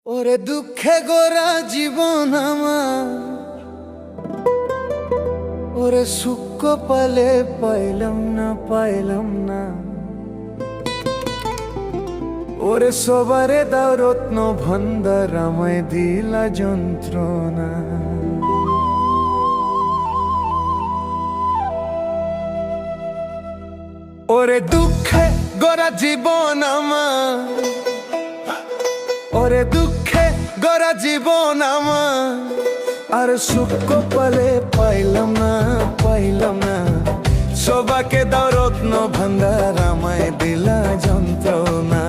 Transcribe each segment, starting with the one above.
ওরে দুঃখে গোরা জীবন আমার, ওরে সুখ পালে পাইলাম না, ওরে সবারে দাও রত্ন ভান্ডার, আমায় দিলা যন্ত্রণা। ওরে দুঃখে গোরা জীবন আমার, ওরে দুঃখে গোরা জীবন আমার, আর সুখ পালে পাইলাম না, সবাকে দাও রত্ন ভান্ডার, আমায় দিলা যন্ত্রণা।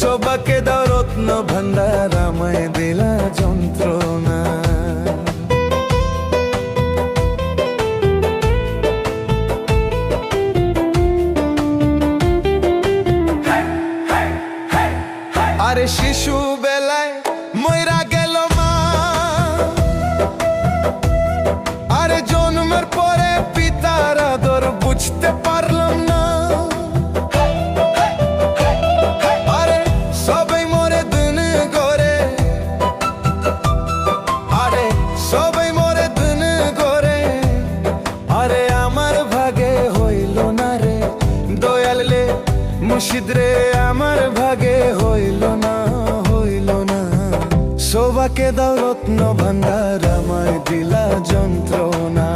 সবাকে দাও রত্ন ভান্ডার, আমায় দিলা যন্ত্রণা। আরে শিশু বেলায় মইরা গেল মা, আরে জন্মের পরে পিতার আদর বুঝতে পারলাম না। আরে সবাই মরে দিন গড়ে, আরে সবাই মরে দিন গড়ে, আরে আমার ভাগে হইল না রে দয়াল রে মুর্শিদ রে, আমার ভাগে হইল না। সবাকে দাও রত্ন ভান্ডার, আমায় দিলা যন্ত্রণা।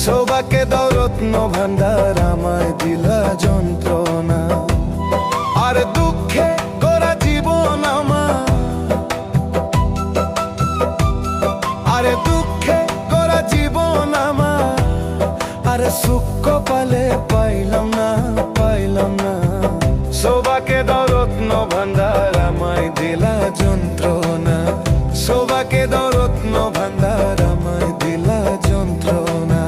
সবাকে দাও রত্ন ভান্ডার, আমায় দিলা যন্ত্রণা। আর দুঃখে গোরা জীবন আমার, আরে দুঃখে গোরা জীবন আমার, আরে সুখ পালে পাইলাম না। সবাকে দাও রত্ন ভান্ডার, আমায় দিলা যন্ত্রণা। সবাকে দাও রত্ন ভান্ডার, আমায় দিলা যন্ত্রণা।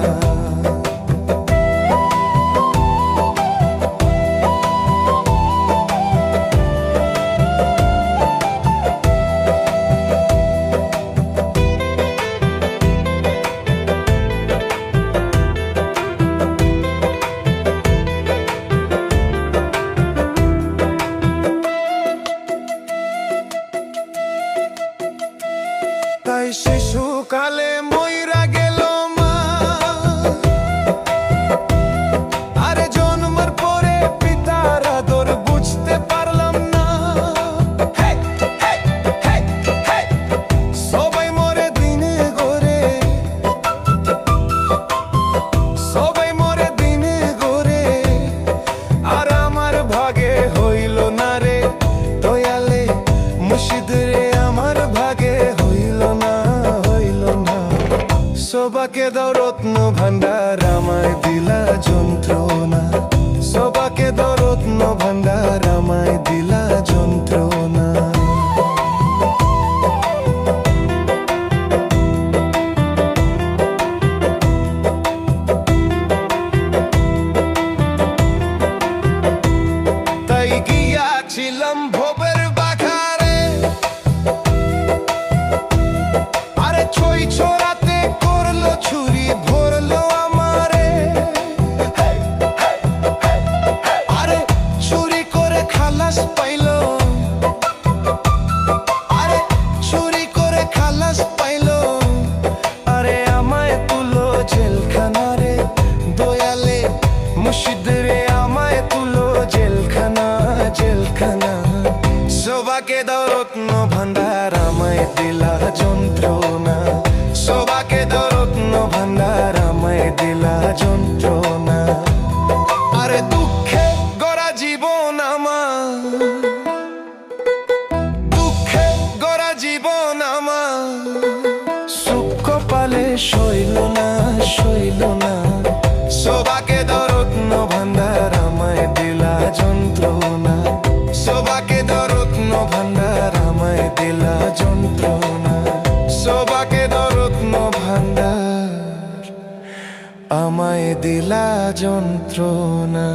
তাই শিশুকালে মইরা গেল মা, আরে জন্মের পরে পিতার আদর বুঝতে পারলাম না। সবাই মরে দিনে গড়ে, সবাই মরে দিনে গড়ে, আর আমার ভাগে হইল না রে দয়ালে মুর্শিদ রে, আমার ভাগে সবাকে দাও রত্ন ভান্ডার, আমায় দিলা যন্ত্রণা। সবাকে দাও রত্ন ভান্ডার, আমায় দিলা যন্ত্রণা। তাই গিয়াছিলাম ভবের বাঘারে, আরে ছই ছোড়াতে করলো ছুরি ভরলো আমারে। আরে চুরি করে খালাস পাইলো, আরে চুরি করে খালাস পাইলো, আরে আমায় তুলো জেলখানা রে দয়ালে মুর্শিদ রে, আমায় তুলো জেলখানা। সবাকে দাও রত্ন ভান্ডার, আমায় দিলা যন্ত্রণা। সবাকে দাও রত্ন ভান্ডার, আমায় দিলা যন্ত্রণা। আরে দুঃখে গড়া জীবন আমার, দুঃখে গড়া জীবন আমার, সুখ পালে সইল না। সবাকে দাও রত্ন ভান্ডার, আমায় দিলা যন্ত্রণা। সবাকে দাও রত্ন ভান্ডার, আমায় দিলা যন্ত্রণা। সবাকে দাও রত্ন ভান্ডার, আমায় দিলা যন্ত্রণা।